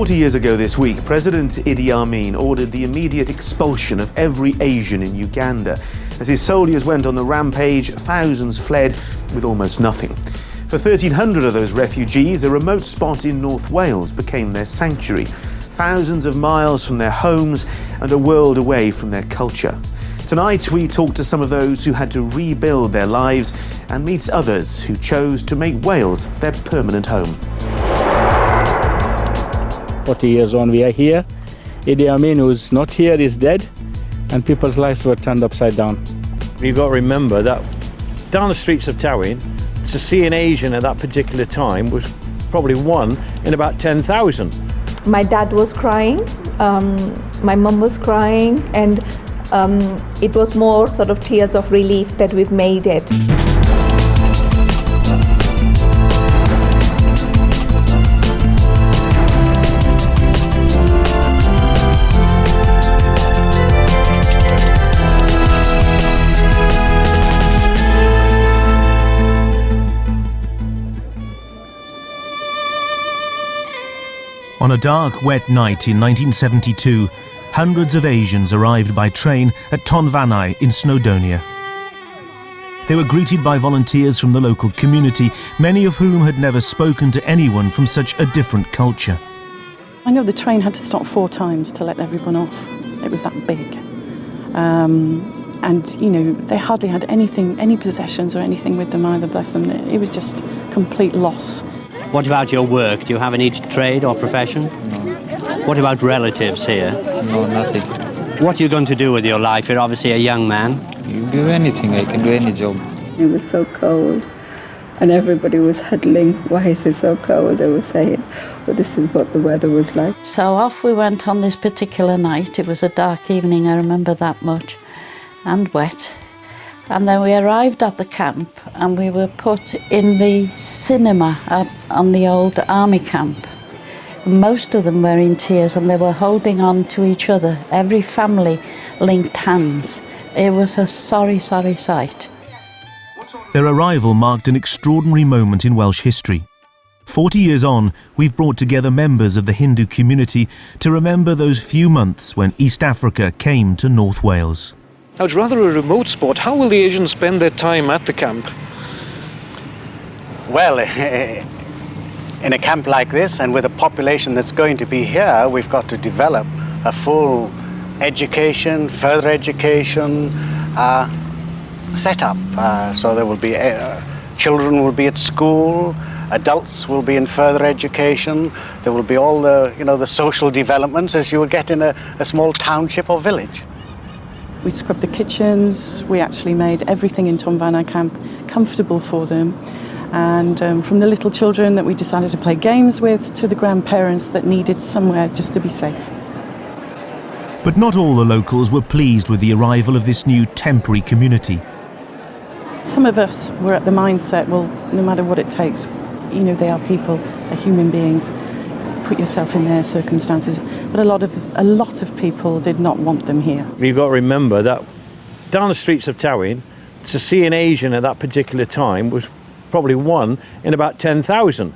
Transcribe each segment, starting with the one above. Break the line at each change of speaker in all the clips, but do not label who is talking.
40 years ago this week, President Idi Amin ordered the immediate expulsion of every Asian in Uganda. As his soldiers went on the rampage, thousands fled with almost nothing. For 1,300 of those refugees, a remote spot in North Wales became their sanctuary, thousands of miles from their homes and a world away from their culture. Tonight, we talk to some of those who had to rebuild their lives and meet others who chose to make Wales their permanent home.
40 years on, we are here. Idi Amin, who's not here, is dead, and people's lives were turned upside down.
You've got to remember that down the streets of Tawin, to see an Asian at that particular time was probably one in about 10,000.
My dad was crying, my mum was crying, and it was more sort of tears of relief that we've made it.
On a dark, wet night in 1972, hundreds of Asians arrived by train at Tonfanau in Snowdonia. They were greeted by volunteers from the local community, many of whom had never spoken to anyone from such a different culture.
I know the train had to stop 4 times to let everyone off. It was that big. And, you know, they hardly had anything, any possessions or anything with them either, bless them. It was just complete loss.
What about your work? Do you have any trade or profession?
No.
What about relatives here?
No, nothing.
What are you going to do with your life? You're obviously a young man.
You do anything, I can do any job.
It was so cold and everybody was huddling. Why is it so cold? They were saying, well, this is what the weather was like.
So off we went on this particular night. It was a dark evening, I remember that much, and wet. And then we arrived at the camp and we were put in the cinema on the old army camp. Most of them were in tears and they were holding on to each other. Every family linked hands. It was a sorry, sorry sight.
Their arrival marked an extraordinary moment in Welsh history. 40 years on, we've brought together members of the Hindu community to remember those few months when East Africa came to North Wales.
Now, it's rather a remote spot. How will the Asians spend their time at the camp?
Well, in a camp like this and with a population that's going to be here, we've got to develop a full education, further education setup. So there will be, children will be at school, adults will be in further education, there will be all the, the social developments as you would get in a small township or village.
We scrubbed the kitchens, we actually made everything in Tonfanau camp comfortable for them. And from the little children that we decided to play games with to the grandparents that needed somewhere just to be safe.
But not all the locals were pleased with the arrival of this new temporary community.
Some of us were at the mindset, well, no matter what it takes, they are people, they're human beings. Put yourself in their circumstances. But a lot of people did not want them here.
You've got to remember that down the streets of Tawin, to see an Asian at that particular time was probably one in about 10,000.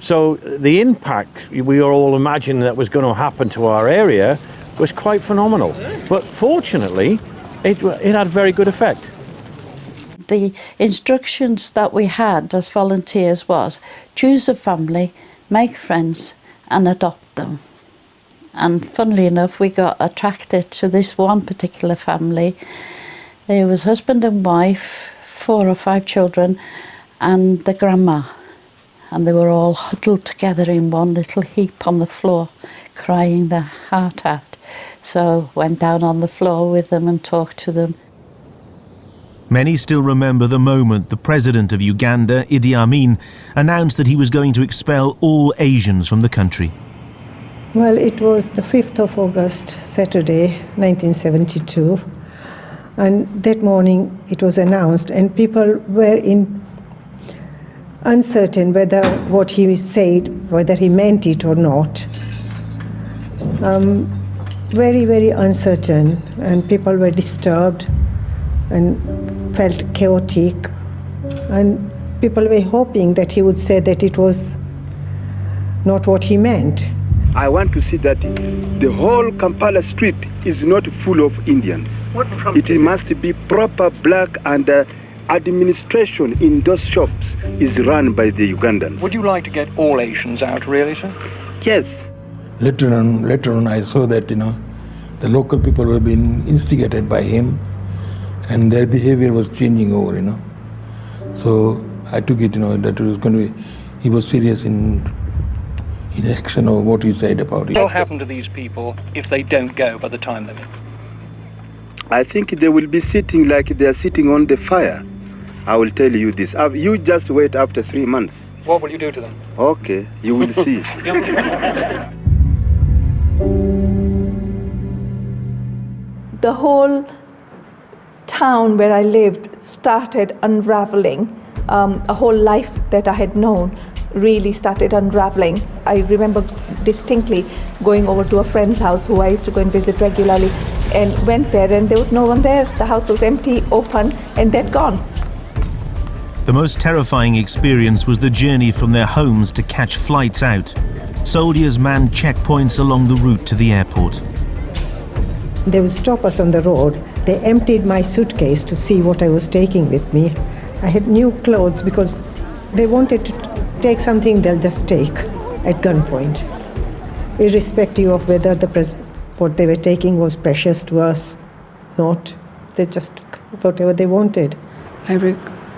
So the impact we were all imagining that was going to happen to our area was quite phenomenal. But fortunately, it had a very good effect.
The instructions that we had as volunteers was choose a family, make friends, and adopt them. And funnily enough, we got attracted to this one particular family. There was husband and wife, 4 or 5 children, and the grandma. And they were all huddled together in one little heap on the floor, crying their heart out. So went down on the floor with them and talked to them.
Many still remember the moment the president of Uganda, Idi Amin, announced that he was going to expel all Asians from the country.
Well, it was the 5th of August, Saturday, 1972. And that morning it was announced and people were uncertain whether what he said, whether he meant it or not. Very, very uncertain, and people were disturbed and felt chaotic, and people were hoping that he would say that it was not what he meant.
I want to see that the whole Kampala street is not full of Indians. It must be proper black, and administration in those shops is run by the Ugandans.
Would you like to get all Asians out, really, sir?
Yes.
Later on, I saw that, the local people were being instigated by him, and their behavior was changing over, So I took it, that it was going to be, he was serious in action of what he said about it.
What will happen to these people if they don't go by the time limit?
I think they will be sitting like they are sitting on the fire. I will tell you this. You just wait after 3 months.
What will you do to them?
Okay, you will see.
The whole town where I lived started unraveling. A whole life that I had known really started unraveling. I remember distinctly going over to a friend's house who I used to go and visit regularly, and went there and there was no one there. The house was empty, open, and they'd gone.
The most terrifying experience was the journey from their homes to catch flights out. Soldiers manned checkpoints along the route to the airport.
They would stop us on the road. They emptied my suitcase to see what I was taking with me. I had new clothes because they wanted to take something they'll just take at gunpoint, irrespective of whether what they were taking was precious to us, not. They just took whatever they wanted.
I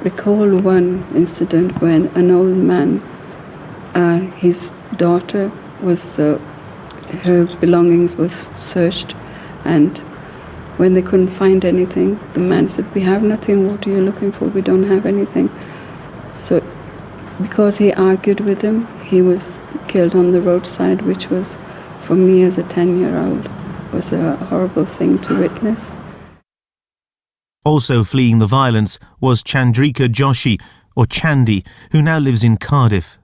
recall one incident when an old man, his daughter was, her belongings was searched, and when they couldn't find anything, the man said, "We have nothing, what are you looking for? We don't have anything." So because he argued with him, he was killed on the roadside, which was, for me as a 10-year-old, was a horrible thing to witness.
Also fleeing the violence was Chandrika Joshi, or Chandi, who now lives in Cardiff.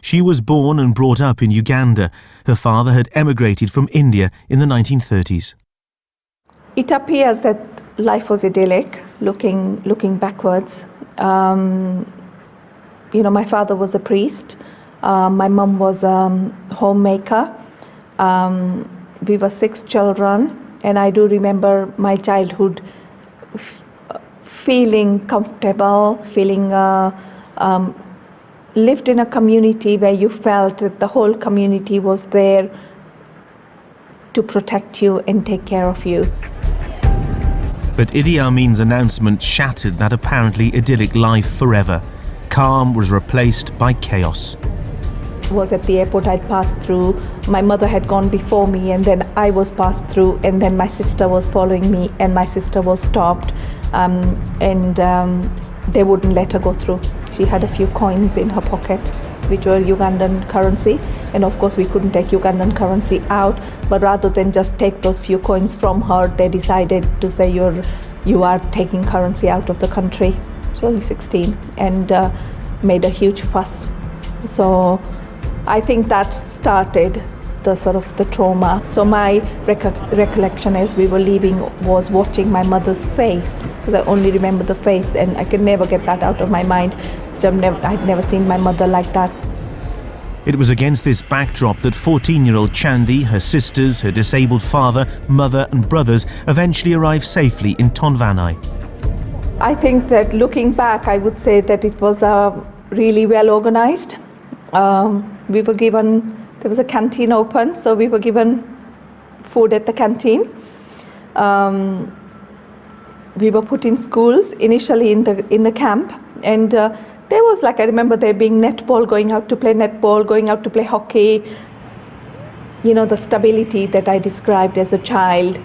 She was born and brought up in Uganda. Her father had emigrated from India in the 1930s.
It appears that life was idyllic, looking backwards. My father was a priest. My mum was a homemaker. We were 6 children, and I do remember my childhood feeling comfortable, feeling lived in a community where you felt that the whole community was there to protect you and take care of you.
But Idi Amin's announcement shattered that apparently idyllic life forever. Calm was replaced by chaos.
Was at the airport, I'd passed through. My mother had gone before me, and then I was passed through, and then my sister was following me, and my sister was stopped, and they wouldn't let her go through. She had a few coins in her pocket, which were Ugandan currency, and of course we couldn't take Ugandan currency out, but rather than just take those few coins from her, they decided to say you are taking currency out of the country. She was only 16, and made a huge fuss. So I think that started the trauma. So my recollection as we were leaving was watching my mother's face, because I only remember the face, and I could never get that out of my mind. I'd never seen my mother like that.
It was against this backdrop that 14-year-old Chandi, her sisters, her disabled father, mother and brothers eventually arrived safely in Tonfanau.
I think that looking back, I would say that it was really well organized. We were given, there was a canteen open, so we were given food at the canteen. We were put in schools initially in the camp, and there was, I remember there being netball, going out to play netball, going out to play hockey. The stability that I described as a child,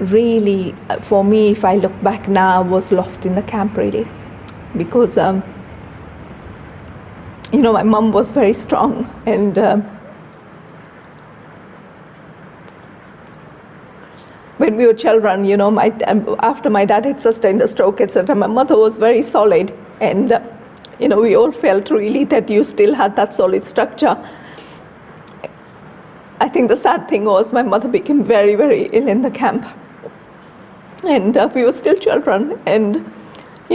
really, for me, if I look back now, was lost in the camp, really. Because, my mum was very strong, and when we were children, after my dad had sustained a stroke, etc., my mother was very solid, and we all felt really that you still had that solid structure. I think the sad thing was my mother became very, very ill in the camp, and we were still children, and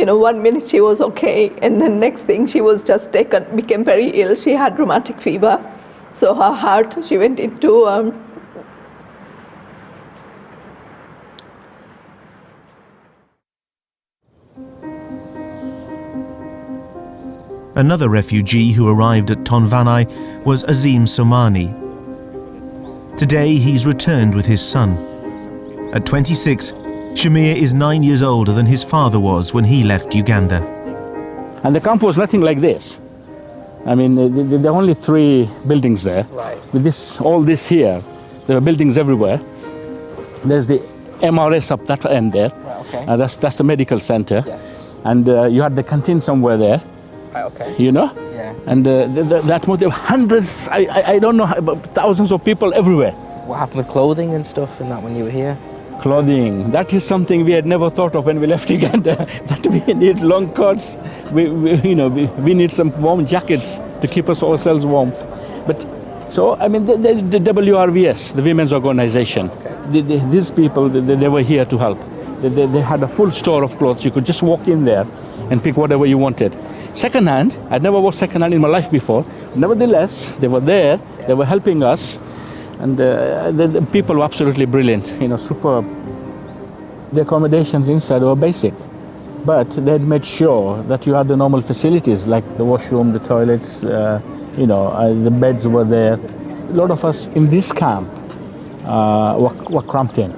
1 minute she was okay, and then next thing she was just became very ill. She had rheumatic fever, so her heart, she went into
Another refugee who arrived at Tonfanau was Azim Somani. Today he's returned with his son. At 26, Shamir is 9 years older than his father was when he left Uganda.
And the camp was nothing like this. I mean, there are only 3 buildings there.
Right.
With all this here, there were buildings everywhere. There's the MRS up that end there.
Right, okay.
That's the medical center.
Yes.
And you had the canteen somewhere there.
Right, okay.
Yeah. And that motive, hundreds, I don't know, but thousands of people everywhere.
What happened with clothing and stuff and that when you were here?
Clothing, that is something we had never thought of when we left Uganda. That we need long coats, we need some warm jackets to keep ourselves warm. But so, I mean, the WRVS, the women's organization, these people, they were here to help. They had a full store of clothes. You could just walk in there and pick whatever you wanted. Second-hand, I'd never worked second-hand in my life before. Nevertheless, they were there, they were helping us, and the people were absolutely brilliant, superb. The accommodations inside were basic, but they had made sure that you had the normal facilities, like the washroom, the toilets, the beds were there. A lot of us in this camp were cramped in.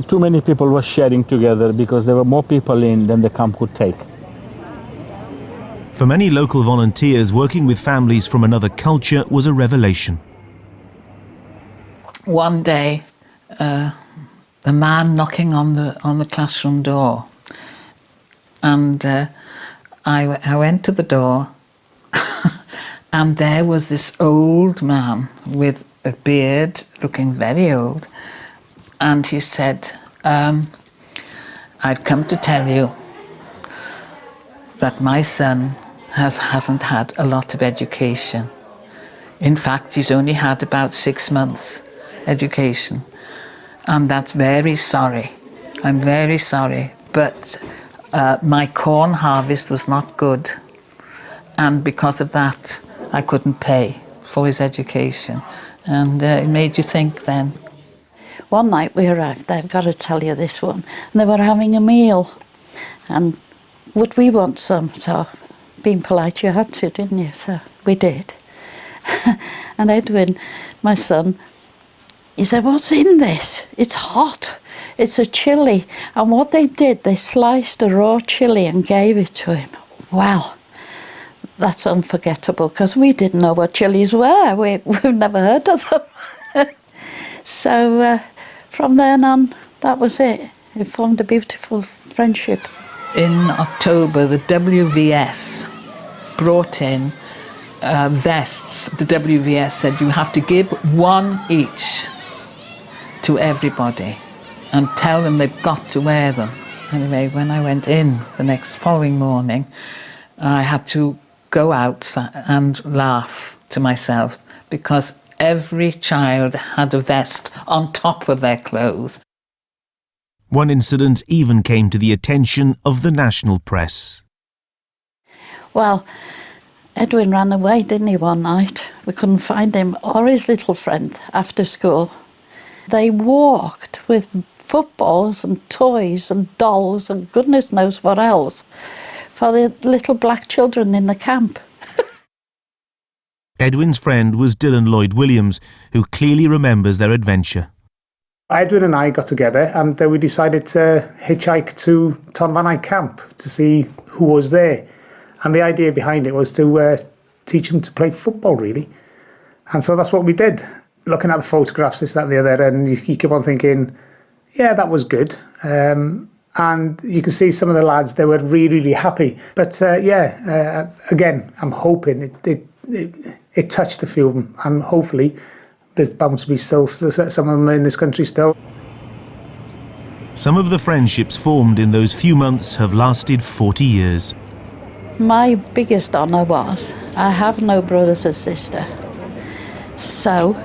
Too many people were sharing together because there were more people in than the camp could take.
For many local volunteers, working with families from another culture was a revelation.
One day, the man knocking on the classroom door, and I went to the door, and there was this old man with a beard, looking very old, and he said, "I've come to tell you that my son hasn't had a lot of education. In fact, he's only had about 6 months education, and that's very sorry. I'm very sorry, but my corn harvest was not good, and because of that, I couldn't pay for his education." And it made you think then. One night we arrived there, I've got to tell you this one, and they were having a meal, and would we want some? So, being polite, you had to, didn't you? So we did. And Edwin, my son, he said, "What's in this? It's hot. It's a chilli." And what they did, they sliced a raw chilli and gave it to him. Well, that's unforgettable because we didn't know what chilies were. We've never heard of them. So from then on, that was it. It formed a beautiful friendship. In October, the WVS brought in vests. The WVS said you have to give one each to everybody and tell them they've got to wear them. Anyway, when I went in the following morning, I had to go out and laugh to myself because every child had a vest on top of their clothes.
One incident even came to the attention of the national press.
Well, Edwin ran away, didn't he, one night? We couldn't find him or his little friend after school. They walked with footballs and toys and dolls and goodness knows what else for the little black children in the camp.
Edwin's friend was Dylan Lloyd Williams, who clearly remembers their adventure.
Edwin and I got together and we decided to hitchhike to Tonfanau camp to see who was there. And the idea behind it was to teach him to play football, really. And so that's what we did. Looking at the photographs, this, that and the other, and you keep on thinking, yeah, that was good. And you can see some of the lads, they were really, really happy. But again, I'm hoping it touched a few of them, and hopefully there's bound to be still some of them in this country still.
Some of the friendships formed in those few months have lasted 40 years.
My biggest honour was I have no brothers or sister. So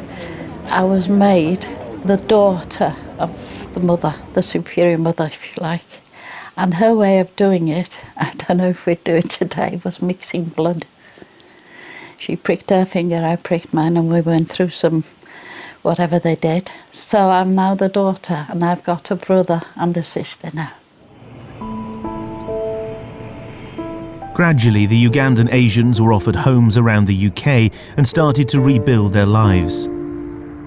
I was made the daughter of the mother, the superior mother, if you like. And her way of doing it, I don't know if we'd do it today, was mixing blood. She pricked her finger, I pricked mine, and we went through some whatever they did. So I'm now the daughter, and I've got a brother and a sister now.
Gradually, the Ugandan Asians were offered homes around the UK and started to rebuild their lives.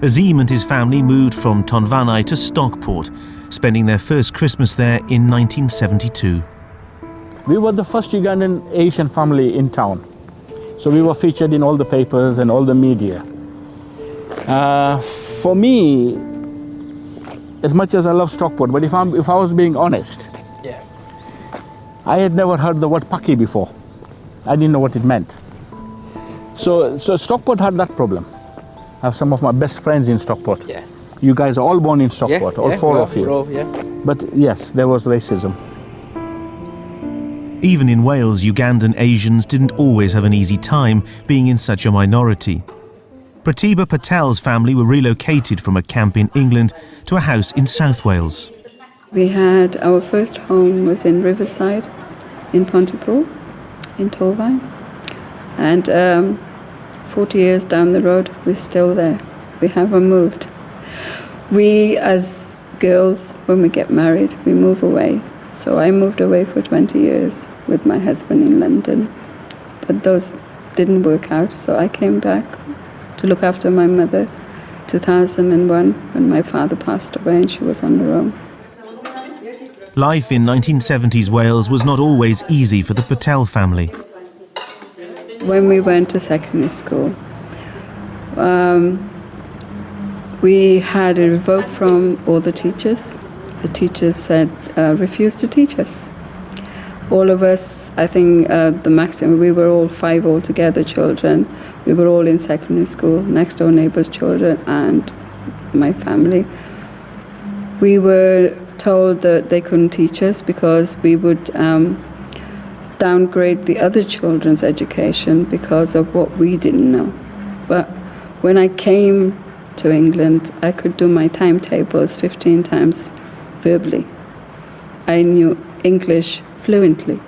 Azim and his family moved from Tonfanau to Stockport, spending their first Christmas there in 1972.
We were the first Ugandan Asian family in town. So we were featured in all the papers and all the media. For me, as much as I love Stockport, but if I was being honest, I had never heard the word Paki before. I didn't know what it meant. So Stockport had that problem. I have some of my best friends in Stockport.
Yeah.
You guys are all born in Stockport, all four of you. But yes, there was racism.
Even in Wales, Ugandan Asians didn't always have an easy time being in such a minority. Pratibha Patel's family were relocated from a camp in England to a house in South Wales.
We had our first home was in Riverside, in Pontypool, in Torvine, and 40 years down the road, we're still there. We haven't moved. We, as girls, when we get married, we move away. So I moved away for 20 years with my husband in London, but those didn't work out, so I came back to look after my mother 2001 when my father passed away and she was on her own.
Life in 1970s Wales was not always easy for the Patel family.
When we went to secondary school, we had a revoke from all the teachers. The teachers said, refused to teach us. All of us, I think the maximum, we were all 5 altogether children. We were all in secondary school, next door neighbours' children and my family. We were told that they couldn't teach us because we would downgrade the other children's education because of what we didn't know. But when I came to England, I could do my timetables 15 times verbally. I knew English fluently.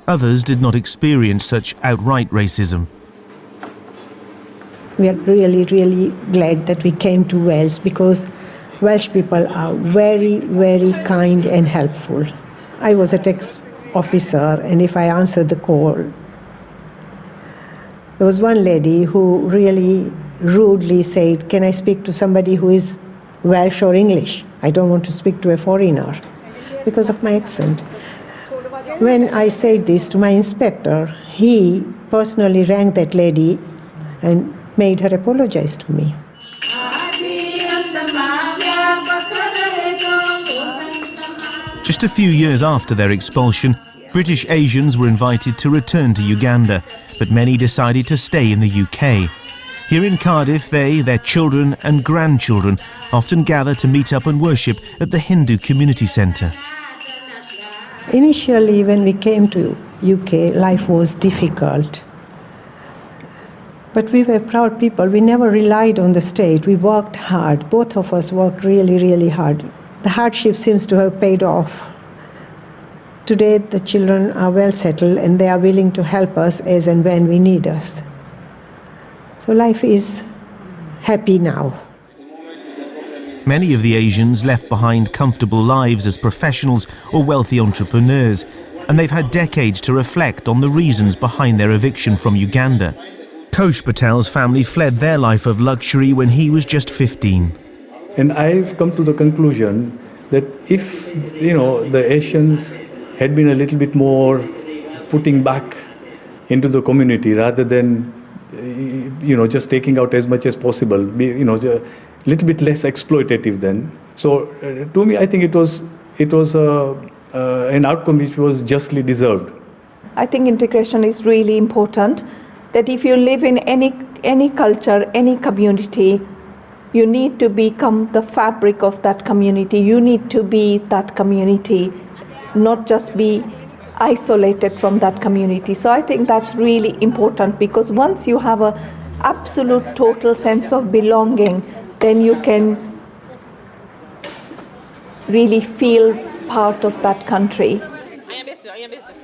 Others did not experience such outright racism.
We are really, really glad that we came to Wales because Welsh people are very, very kind and helpful. I was a tax officer, and if I answered the call, there was one lady who really rudely said, "Can I speak to somebody who is Welsh or English? I don't want to speak to a foreigner," because of my accent. When I said this to my inspector, he personally rang that lady and made her apologize to me.
Just a few years after their expulsion, British Asians were invited to return to Uganda, but many decided to stay in the UK. Here in Cardiff, they, their children and grandchildren often gather to meet up and worship at the Hindu Community Centre.
Initially, when we came to UK, life was difficult. But we were proud people. We never relied on the state. We worked hard. Both of us worked really, really hard. The hardship seems to have paid off. Today, the children are well settled and they are willing to help us as and when we need us. So life is happy now.
Many of the Asians left behind comfortable lives as professionals or wealthy entrepreneurs, and they've had decades to reflect on the reasons behind their eviction from Uganda. Kosh Patel's family fled their life of luxury when he was just 15.
And I've come to the conclusion that if, the Asians had been a little bit more putting back into the community rather than, just taking out as much as possible, a little bit less exploitative then. So to me, I think it was an outcome which was justly deserved.
I think integration is really important, that if you live in any culture, any community, you need to become the fabric of that community. You need to be that community, not just be isolated from that community. So I think that's really important, because once you have an absolute total sense of belonging, then you can really feel part of that country.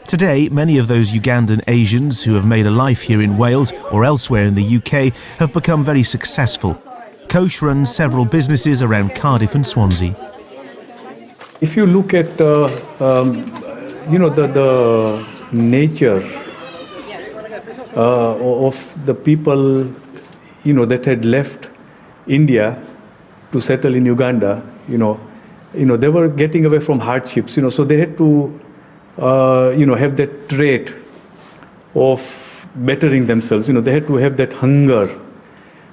Today, many of those Ugandan Asians who have made a life here in Wales or elsewhere in the UK have become very successful. Kosh runs several businesses around Cardiff and Swansea.
If you look at, the nature of the people, that had left India to settle in Uganda, they were getting away from hardships, so they had to, have that trait of bettering themselves. They had to have that hunger.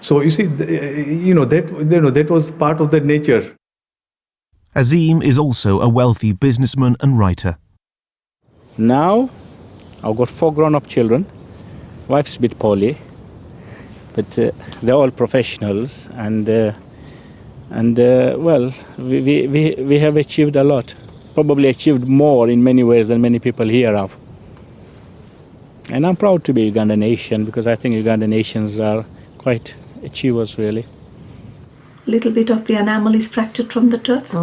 So you see, that was part of their nature.
Azim is also a wealthy businessman and writer.
Now, I've got 4 grown-up children. Wife's a bit poorly, but they're all professionals, and well, we have achieved a lot. Probably achieved more in many ways than many people here have. And I'm proud to be Ugandan Asian, because I think Ugandan Asians are quite achievers, really.
Little bit of the enamel is fractured from the tooth.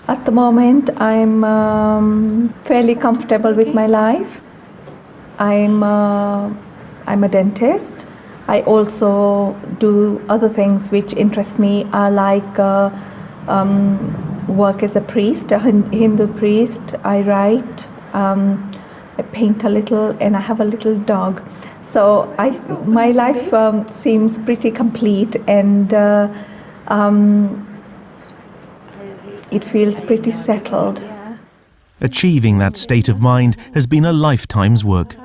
At the moment, I'm fairly comfortable with my life. I'm a dentist. I also do other things which interest me. I like work as a priest, a Hindu priest. I write, I paint a little, and I have a little dog. So my life seems pretty complete, and it feels pretty settled.
Achieving that state of mind has been a lifetime's work.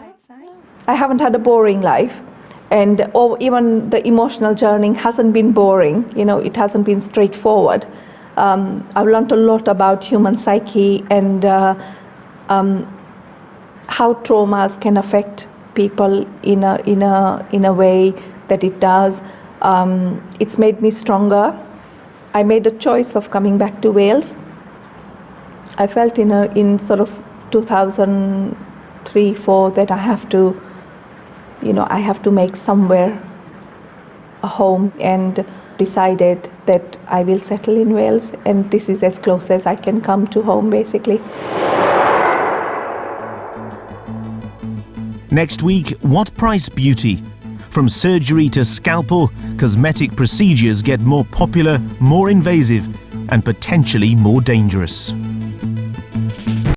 I haven't had a boring life, or even the emotional journey hasn't been boring. It hasn't been straightforward. I've learned a lot about human psyche and how traumas can affect people in a way that it does. It's made me stronger. I made a choice of coming back to Wales. I felt in sort of 2003-04 that I have to make somewhere a home, and decided that I will settle in Wales, and this is as close as I can come to home, basically.
Next week, what price beauty? From surgery to scalpel, cosmetic procedures get more popular, more invasive, and potentially more dangerous.